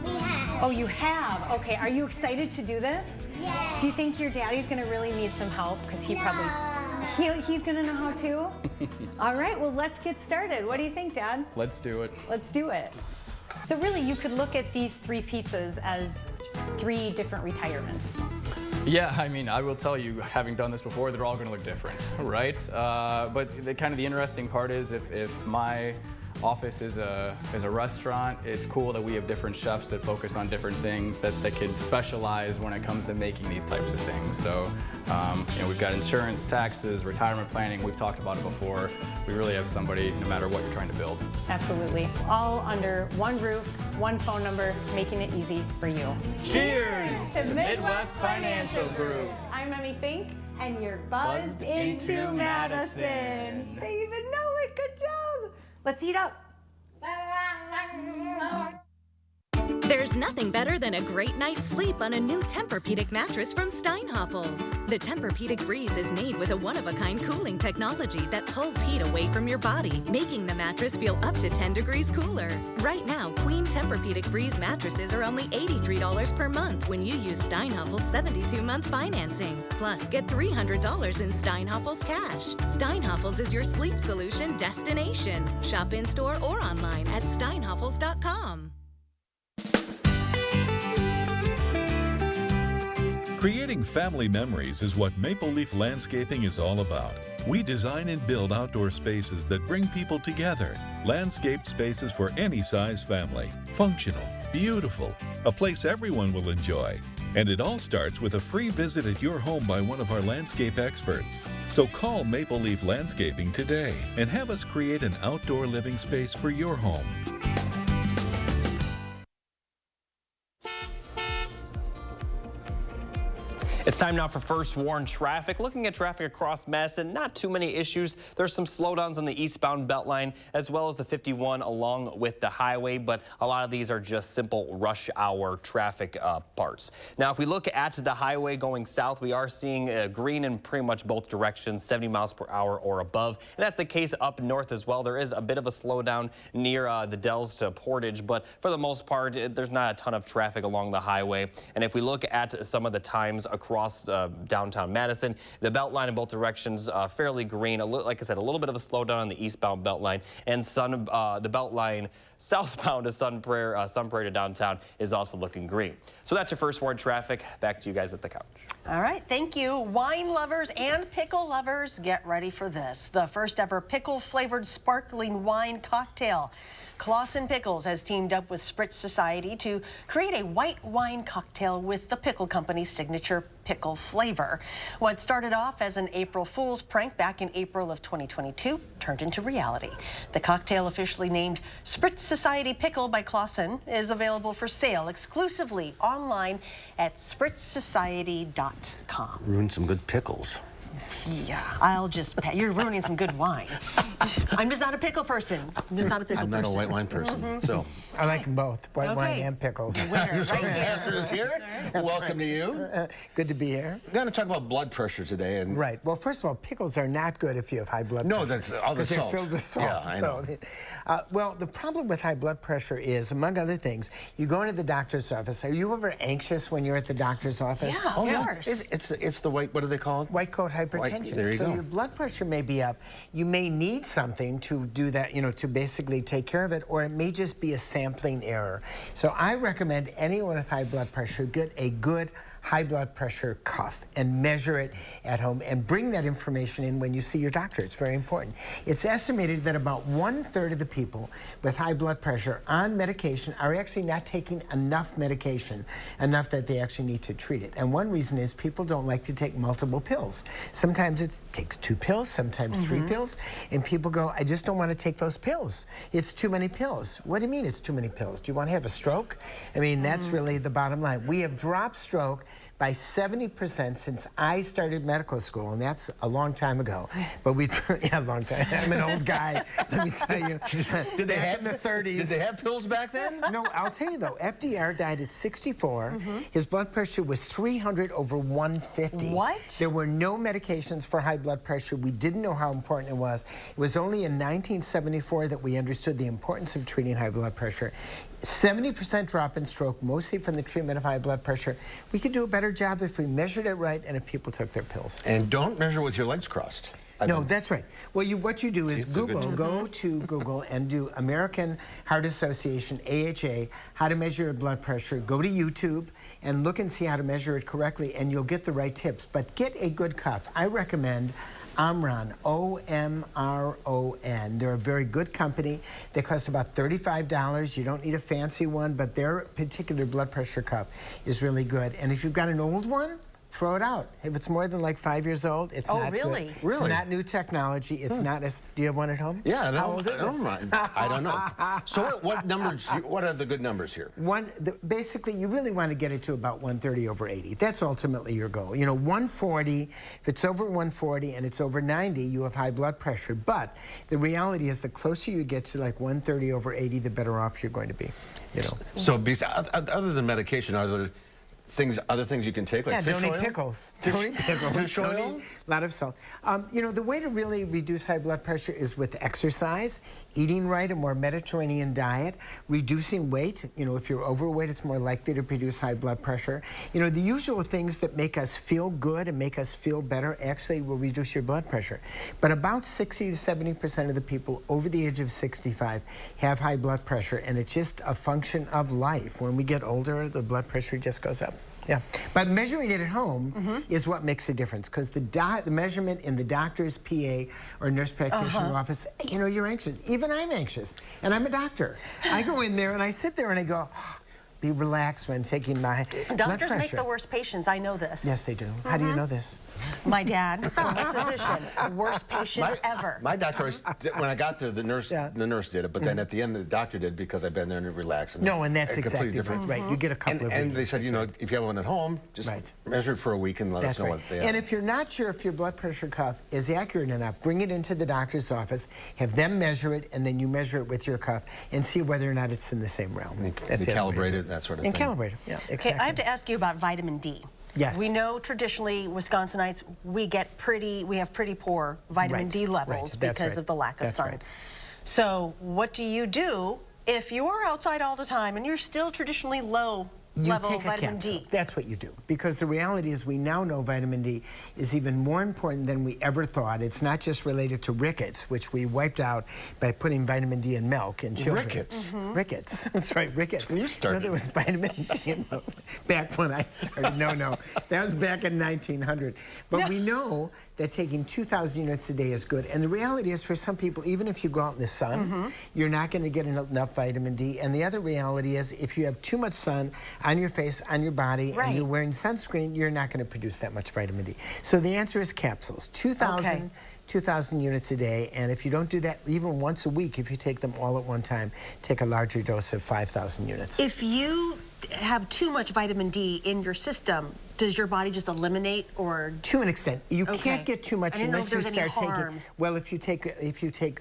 We have. Oh, you have? Okay, are you excited to do this? Yeah. Do you think your daddy's gonna really need some help? Because he's gonna know how to? All right, well, let's get started. What do you think, Dad? Let's do it. Let's do it. So really, you could look at these 3 pizzas as 3 different retirements. Yeah, I mean, I will tell you, having done this before, they're all going to look different, right? But the interesting part is if my office is a restaurant, it's cool that we have different chefs that focus on different things that can specialize when it comes to making these types of things. So, you know, we've got insurance, taxes, retirement planning. We've talked about it before. We really have somebody, no matter what you're trying to build. Absolutely. All under one roof, one phone number, making it easy for you. Cheers to Midwest Financial Group. I'm Emmy Fink, and you're buzzed into Madison. They even know it. Good job. Let's eat up. There's nothing better than a great night's sleep on a new Tempur-Pedic mattress from Steinhoffels. The Tempur-Pedic Breeze is made with a one-of-a-kind cooling technology that pulls heat away from your body, making the mattress feel up to 10 degrees cooler. Right now, Queen Tempur-Pedic Breeze mattresses are only $83 per month when you use Steinhoffels' 72-month financing. Plus, get $300 in Steinhoffels cash. Steinhoffels is your sleep solution destination. Shop in-store or online at steinhoffels.com. Creating family memories is what Maple Leaf Landscaping is all about. We design and build outdoor spaces that bring people together. Landscaped spaces for any size family. Functional, beautiful, a place everyone will enjoy. And it all starts with a free visit at your home by one of our landscape experts. So call Maple Leaf Landscaping today and have us create an outdoor living space for your home. It's time now for First Warn Traffic. Looking at traffic across Madison, not too many issues. There's some slowdowns on the eastbound Beltline as well as the 51 along with the highway, but a lot of these are just simple rush hour traffic parts. Now, if we look at the highway going south, we are seeing green in pretty much both directions, 70 miles per hour or above. And that's the case up north as well. There is a bit of a slowdown near the Dells to Portage, but for the most part, there's not a ton of traffic along the highway. And if we look at some of the times across downtown Madison, the Beltline in both directions fairly green. Like I said, a little bit of a slowdown on the eastbound Beltline, and the Beltline southbound to Sun Prairie to downtown is also looking green. So that's your First Warn Traffic. Back to you guys at the couch. All right, thank you. Wine lovers and pickle lovers, get ready for this. The first ever pickle-flavored sparkling wine cocktail. Claussen Pickles has teamed up with Spritz Society to create a white wine cocktail with the pickle company's signature pickle flavor. What started off as an April Fool's prank back in April of 2022 turned into reality. The cocktail, officially named Spritz Society Pickle by Claussen, is available for sale exclusively online at spritzsociety.com. Ruin some good pickles. Yeah, I'll just pay. You're ruining some good wine. I'm just not a pickle person. I'm just not a pickle person. I'm not a white wine person, so. I like them both, white wine and pickles. Winner, right Pastor is here. Welcome to you. Good to be here. We're going to talk about blood pressure today. And right. Well, first of all, pickles are not good if you have high blood pressure. No, that's all the salt. Because they're filled with salt. Yeah, I know. Well, the problem with high blood pressure is, among other things, you go into the doctor's office. Are you ever anxious when you're at the doctor's office? Yeah, of course. It's the white, what are they called? White coat hypertension. There you go. So your blood pressure may be up. You may need something to do that, to basically take care of it, or it may just be a sampling error. So I recommend anyone with high blood pressure get a good high blood pressure cuff and measure it at home and bring that information in when you see your doctor. It's very important. It's estimated that about 1/3 of the people with high blood pressure on medication are actually not taking enough medication, enough that they actually need to treat it. And one reason is people don't like to take multiple pills. Sometimes it takes 2 pills, sometimes 3 pills, and people go, I just don't want to take those pills. It's too many pills. What do you mean it's too many pills? Do you want to have a stroke? I mean, that's really the bottom line. We have dropped stroke by 70% since I started medical school, and that's a long time ago. But yeah, a long time. I'm an old guy, let me tell you. Did they have in the 30s? Did they have pills back then? No, I'll tell you though. FDR died at 64. His blood pressure was 300/150. What? There were no medications for high blood pressure. We didn't know how important it was. It was only in 1974 that we understood the importance of treating high blood pressure. 70% drop in stroke, mostly from the treatment of high blood pressure. We could do a better job if we measured it right and if people took their pills. And don't measure with your legs crossed. No, that's right. Well, what you do is Google, go to Google and do American Heart Association, AHA, how to measure your blood pressure. Go to YouTube and look and see how to measure it correctly, and you'll get the right tips. But get a good cuff. I recommend Omron, O-M-R-O-N. They're a very good company. They cost about $35. You don't need a fancy one, but their particular blood pressure cuff is really good. And if you've got an old one, throw it out. If it's more than like 5 years old, it's not really? good. Really? It's not new technology. It's not as... Do you have one at home? Yeah. How old is it? I don't know. So what numbers, what are the good numbers here? Basically, you really want to get it to about 130/80. That's ultimately your goal. 140, if it's over 140 and it's over 90, you have high blood pressure. But the reality is the closer you get to like 130/80, the better off you're going to be. So other than medication, are there other things you can take, like fish oil? Don't eat pickles. Don't eat pickles. Fish oil? Don't eat a lot of salt. The way to really reduce high blood pressure is with exercise, eating right, a more Mediterranean diet, reducing weight. If you're overweight, it's more likely to produce high blood pressure. The usual things that make us feel good and make us feel better actually will reduce your blood pressure. But about 60 to 70% of the people over the age of 65 have high blood pressure, and it's just a function of life. When we get older, the blood pressure just goes up. Yeah, but measuring it at home is what makes a difference, because the measurement in the doctor's PA or nurse practitioner office, you're anxious. Even I'm anxious, and I'm a doctor. I go in there and I sit there and I go, be relaxed when taking my blood Doctors pressure. make the worst patients. I know this. Yes, they do. How do you know this? My dad, former physician, worst patient ever. My doctor, when I got there, the nurse did it, but then at the end, the doctor did because I've been there and relaxed. No, and that's a completely exactly different. right. You get a couple of And they readings, said, you know, if you have one at home, just measure it for a week and let us know what they are. And if you're not sure if your blood pressure cuff is accurate enough, bring it into the doctor's office, have them measure it, and then you measure it with your cuff and see whether or not it's in the same realm. That's calibrate it, that sort of thing. And calibrate it, yeah, exactly. Okay, I have to ask you about vitamin D. Yes. We know traditionally Wisconsinites, we have pretty poor vitamin D levels because of the lack of sun. So what do you do if you are outside all the time and you're still traditionally low level vitamin D? That's what you do. Because the reality is we now know vitamin D is even more important than we ever thought. It's not just related to rickets, which we wiped out by putting vitamin D in milk in children. Rickets? Rickets. That's right, rickets. When you started. No, there was vitamin D in milk back when I started. No, that was back in 1900. But we know that taking 2,000 units a day is good. And the reality is for some people, even if you go out in the sun, you're not going to get enough vitamin D. And the other reality is if you have too much sun on your face, on your body, and you're wearing sunscreen, you're not going to produce that much vitamin D. So the answer is capsules. 2,000 units a day, and if you don't do that even once a week, if you take them all at one time, take a larger dose of 5,000 units. If you have too much vitamin D in your system, does your body just eliminate or? To an extent. You can't get too much unless you start taking, well, if you take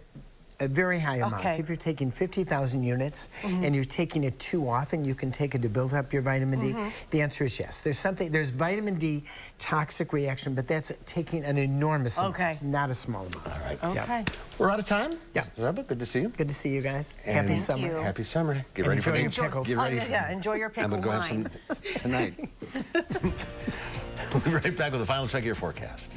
a very high amounts. If you're taking 50,000 units and you're taking it too often, you can take it to build up your vitamin D. The answer is yes. There's vitamin D toxic reaction, but that's taking an enormous amount, not a small amount. All right. Okay. We're out of time. Yeah. Robert, good to see you. Good to see you guys. And Happy summer. Happy summer. Get ready for the pickles. Get ready. Enjoy your pickle I'm going to wine. go have some tonight. We'll be right back with the final check of your forecast.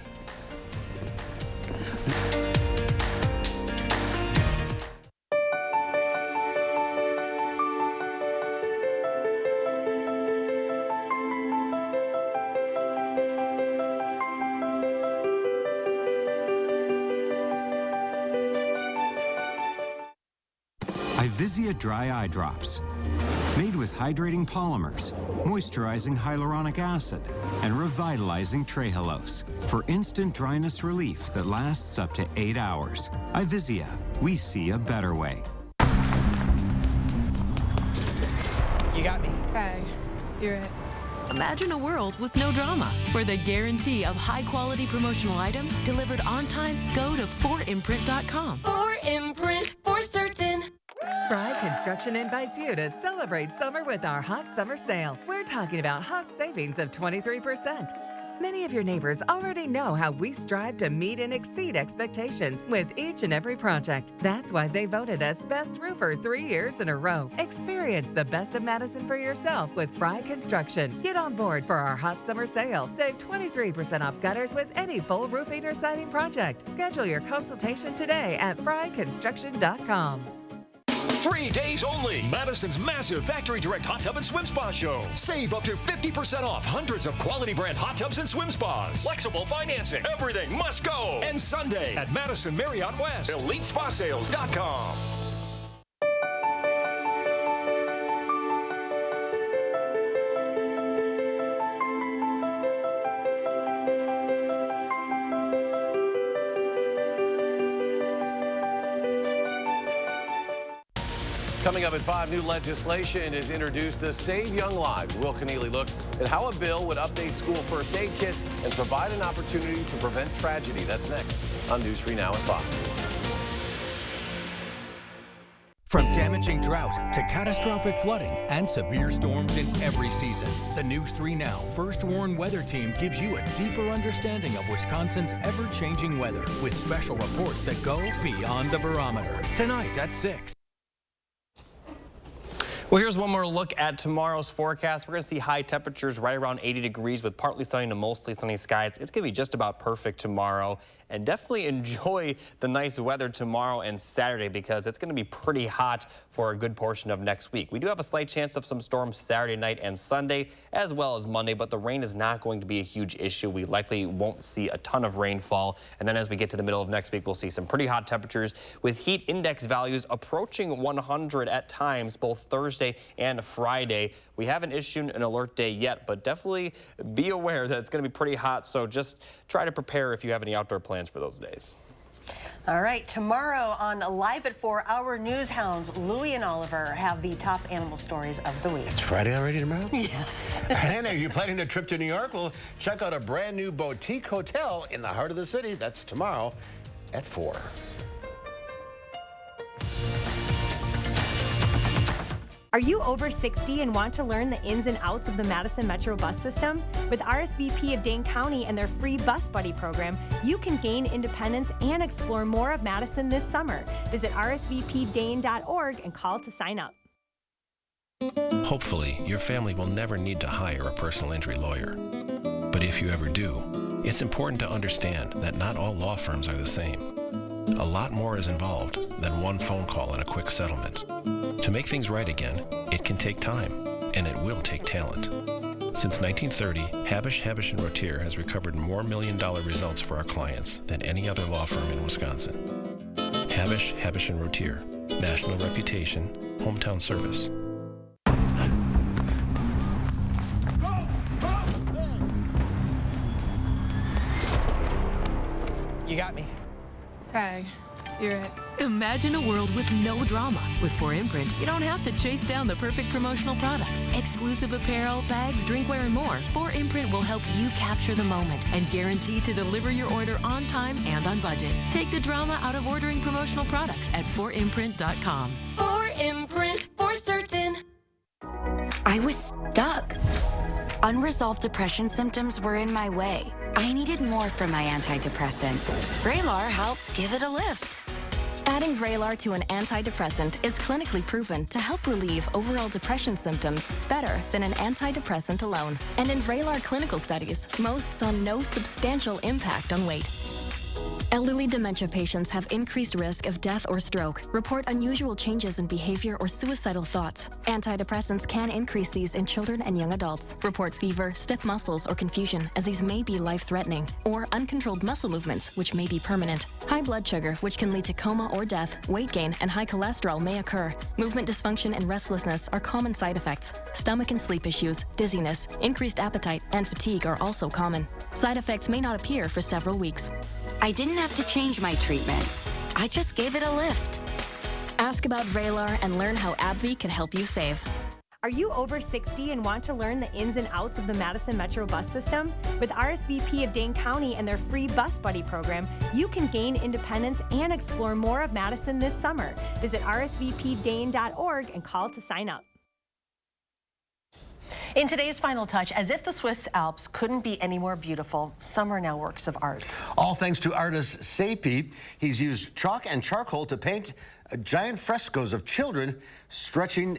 Ivisia Dry Eye Drops. Made with hydrating polymers, moisturizing hyaluronic acid, and revitalizing trehalose for instant dryness relief that lasts up to 8 hours. Ivisia, we see a better way. You got me. Okay, you're it. Imagine a world with no drama. For the guarantee of high-quality promotional items delivered on time, go to 4imprint.com. 4imprint, for certain. Fry Construction invites you to celebrate summer with our hot summer sale. We're talking about hot savings of 23%. Many of your neighbors already know how we strive to meet and exceed expectations with each and every project. That's why they voted us Best Roofer 3 years in a row. Experience the best of Madison for yourself with Fry Construction. Get on board for our hot summer sale. Save 23% off gutters with any full roofing or siding project. Schedule your consultation today at fryconstruction.com. 3 days only. Madison's massive Factory Direct Hot Tub and Swim Spa Show. Save up to 50% off hundreds of quality brand hot tubs and swim spas. Flexible financing. Everything must go. And Sunday at Madison Marriott West. EliteSpaSales.com. Coming up at 5, new legislation is introduced to save young lives. Will Keneally looks at how a bill would update school first aid kits and provide an opportunity to prevent tragedy. That's next on News 3 Now at 5. From damaging drought to catastrophic flooding and severe storms in every season, the News 3 Now First Warn Weather Team gives you a deeper understanding of Wisconsin's ever-changing weather with special reports that go beyond the barometer. Tonight at 6. Well, here's one more look at tomorrow's forecast. We're going to see high temperatures right around 80 degrees with partly sunny to mostly sunny skies. It's going to be just about perfect tomorrow. and definitely enjoy the nice weather tomorrow and Saturday because it's going to be pretty hot for a good portion of next week. We do have a slight chance of some storms Saturday night and Sunday as well as Monday, but the rain is not going to be a huge issue. We likely won't see a ton of rainfall, and then as we get to the middle of next week, we'll see some pretty hot temperatures with heat index values approaching 100 at times both Thursday and Friday. We haven't issued an alert day yet, but definitely be aware that it's going to be pretty hot, so just try to prepare if you have any outdoor plans for those days. All right, tomorrow on Live at 4, our news hounds, Louie and Oliver, have the top animal stories of the week. It's Friday already tomorrow? Yes. And are you planning a trip to New York? Well, check out a brand new boutique hotel in the heart of the city. That's tomorrow at 4. Are you over 60 and want to learn the ins and outs of the Madison Metro bus system? With RSVP of Dane County and their free Bus Buddy program, you can gain independence and explore more of Madison this summer. Visit rsvpdane.org and call to sign up. Hopefully, your family will never need to hire a personal injury lawyer. But if you ever do, it's important to understand that not all law firms are the same. A lot more is involved than one phone call and a quick settlement. To make things right again, it can take time, and it will take talent. Since 1930, Habish, Habish & Rotier has recovered more million-dollar results for our clients than any other law firm in Wisconsin. Habish, Habish & Rotier, national reputation, hometown service. You got me. Tag, you're it. Imagine a world with no drama. With 4imprint, you don't have to chase down the perfect promotional products. Exclusive apparel, bags, drinkware, and more. 4imprint will help you capture the moment and guarantee to deliver your order on time and on budget. Take the drama out of ordering promotional products at 4imprint.com. 4imprint, for certain. I was stuck. Unresolved depression symptoms were in my way. I needed more from my antidepressant. Vraylar helped give it a lift. Adding Vraylar to an antidepressant is clinically proven to help relieve overall depression symptoms better than an antidepressant alone. And in Vraylar clinical studies, most saw no substantial impact on weight. Elderly dementia patients have increased risk of death or stroke, report unusual changes in behavior or suicidal thoughts. Antidepressants can increase these in children and young adults, report fever, stiff muscles, or confusion, as these may be life-threatening, or uncontrolled muscle movements, which may be permanent. High blood sugar, which can lead to coma or death, weight gain, and high cholesterol may occur. Movement dysfunction and restlessness are common side effects. Stomach and sleep issues, dizziness, increased appetite, and fatigue are also common. Side effects may not appear for several weeks. I didn't have to change my treatment. I just gave it a lift. Ask about Vraylar and learn how AbbVie can help you save. Are you over 60 and want to learn the ins and outs of the Madison Metro bus system? With RSVP of Dane County and their free Bus Buddy program, you can gain independence and explore more of Madison this summer. Visit rsvpdane.org and call to sign up. In today's Final Touch, as if the Swiss Alps couldn't be any more beautiful, some are now works of art. All thanks to artist Sapie. He's used chalk and charcoal to paint giant frescoes of children stretching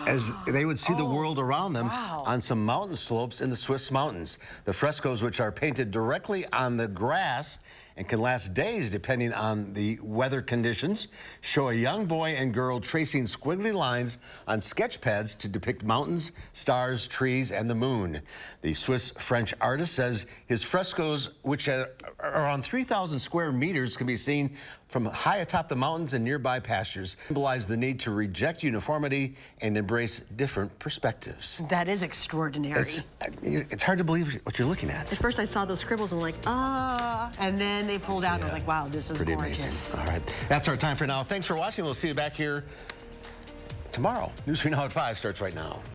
as they would see the world around them on some mountain slopes in the Swiss mountains. The frescoes, which are painted directly on the grass and can last days depending on the weather conditions, show a young boy and girl tracing squiggly lines on sketch pads to depict mountains, stars, trees, and the moon. The Swiss-French artist says his frescoes, which are around 3,000 square meters, can be seen from high atop the mountains and nearby pastures, symbolize the need to reject uniformity and embrace different perspectives. That is extraordinary. It's hard to believe what you're looking at. At first I saw those scribbles and I'm like, and then they pulled out and I was like, wow, this is pretty gorgeous. Amazing. All right, that's our time for now. Thanks for watching. We'll see you back here tomorrow. News 3 Now at 5 starts right now.